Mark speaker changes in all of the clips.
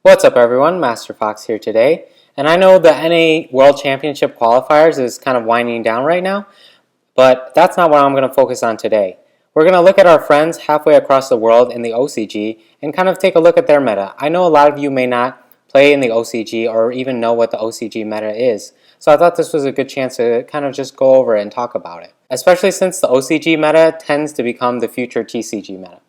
Speaker 1: What's up everyone, Master Fox here today, and I know the NA World Championship qualifiers is kind of winding down right now, but that's not what I'm going to focus on today. We're going to look at our friends halfway across the world in the OCG and kind of take a look at their meta. I know a lot of you may not play in the OCG or even know what the OCG meta is, so I thought this was a good chance to kind of just go over it and talk about it, especially since the OCG meta tends to become the future TCG meta.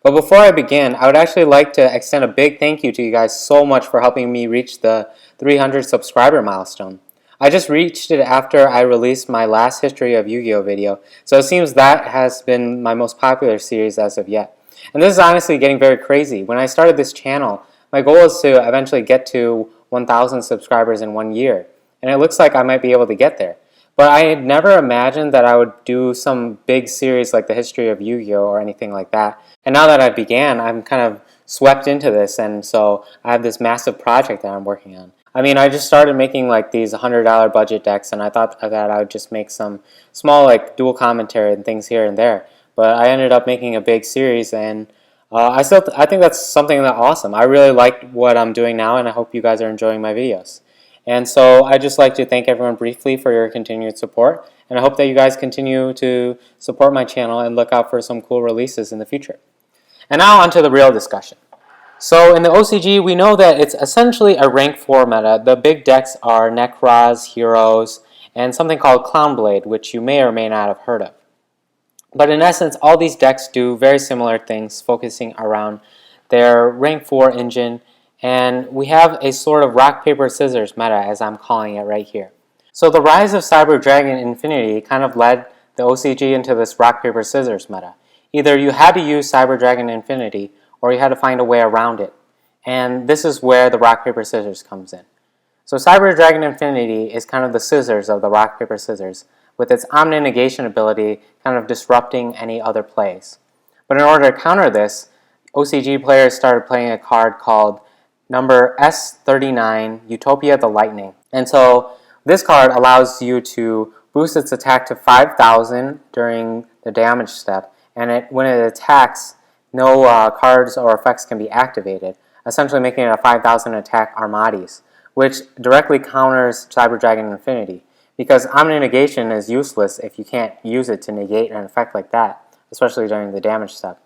Speaker 1: But before I begin, I would actually like to extend a big thank you to you guys so much for helping me reach the 300 subscriber milestone. I just reached it after I released my last History of Yu-Gi-Oh video, so it seems that has been my most popular series as of yet. And this is honestly getting very crazy. When I started this channel, my goal is to eventually get to 1,000 subscribers in 1 year, and it looks like I might be able to get there. But I had never imagined that I would do some big series like the History of Yu-Gi-Oh or anything like that. And now that I began, I'm kind of swept into this, and so I have this massive project that I'm working on. I mean, I just started making like these $100 budget decks, and I thought that I would just make some small like dual commentary and things here and there. But I ended up making a big series, and I think that's something that's awesome. I really like what I'm doing now, and I hope you guys are enjoying my videos. And so I'd just like to thank everyone briefly for your continued support, and I hope that you guys continue to support my channel and look out for some cool releases in the future. And now onto the real discussion. So in the OCG, we know that it's essentially a rank 4 meta. The big decks are Nekraz, Heroes, and something called Clownblade, which you may or may not have heard of. But in essence, all these decks do very similar things, focusing around their rank 4 engine, and we have a sort of rock, paper, scissors meta, as I'm calling it right here. So the rise of Cyber Dragon Infinity kind of led the OCG into this rock, paper, scissors meta. Either you had to use Cyber Dragon Infinity, or you had to find a way around it. And this is where the rock, paper, scissors comes in. So Cyber Dragon Infinity is kind of the scissors of the rock, paper, scissors, with its omni-negation ability kind of disrupting any other plays. But in order to counter this, OCG players started playing a card called number S39, Utopia the Lightning. And so this card allows you to boost its attack to 5,000 during the damage step, and when it attacks, no cards or effects can be activated, essentially making it a 5,000 attack Armades, which directly counters Cyber Dragon Infinity, because Omni-Negation is useless if you can't use it to negate an effect like that, especially during the damage step.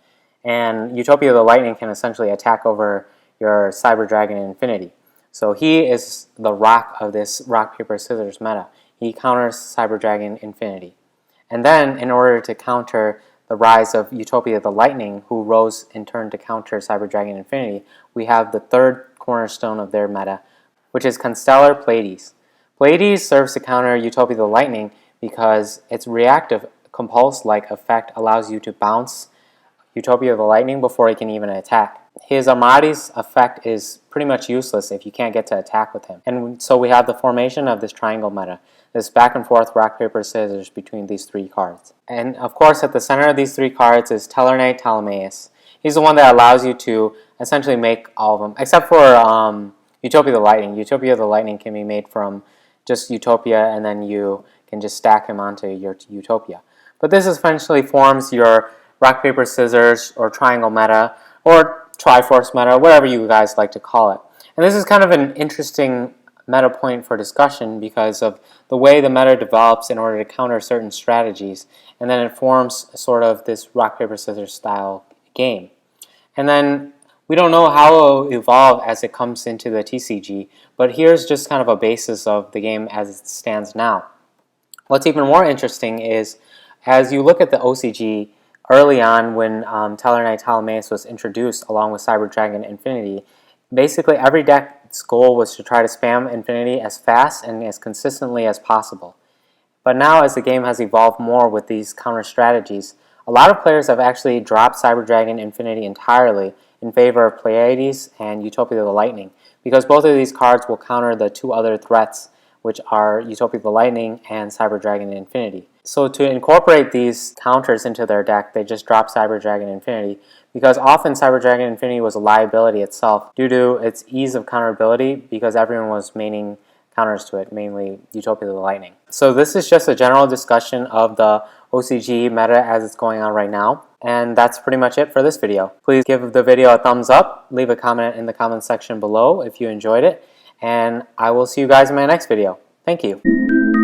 Speaker 1: And Utopia the Lightning can essentially attack over your Cyber Dragon Infinity. So he is the rock of this rock, paper, scissors meta. He counters Cyber Dragon Infinity. And then, in order to counter the rise of Utopia the Lightning, who rose in turn to counter Cyber Dragon Infinity, we have the third cornerstone of their meta, which is Constellar Pleiades. Pleiades serves to counter Utopia the Lightning because its reactive compulse-like effect allows you to bounce Utopia the Lightning before he can even attack. His Armades effect is pretty much useless if you can't get to attack with him. And so we have the formation of this triangle meta, this back and forth rock, paper, scissors between these three cards. And of course at the center of these three cards is Tellarknight Ptolemaeus. He's the one that allows you to essentially make all of them, except for Utopia the Lightning. Utopia the Lightning can be made from just Utopia, and then you can just stack him onto your Utopia. But this essentially forms your rock, paper, scissors, or triangle meta, or Triforce meta, whatever you guys like to call it. And this is kind of an interesting meta point for discussion because of the way the meta develops in order to counter certain strategies, and then it forms sort of this rock, paper, scissors style game. And then we don't know how it will evolve as it comes into the TCG, but here's just kind of a basis of the game as it stands now. What's even more interesting is, as you look at the OCG, early on when Tellarknight Ptolemaeus was introduced along with Cyber Dragon Infinity, basically every deck's goal was to try to spam Infinity as fast and as consistently as possible. But now as the game has evolved more with these counter strategies, a lot of players have actually dropped Cyber Dragon Infinity entirely in favor of Pleiades and Utopia the Lightning, because both of these cards will counter the two other threats, which are Utopia the Lightning and Cyber Dragon Infinity. So to incorporate these counters into their deck, they just drop Cyber Dragon Infinity, because often Cyber Dragon Infinity was a liability itself due to its ease of counterability, because everyone was maining counters to it, mainly Utopia the Lightning. So this is just a general discussion of the OCG meta as it's going on right now. And that's pretty much it for this video. Please give the video a thumbs up, leave a comment in the comment section below if you enjoyed it, and I will see you guys in my next video. Thank you.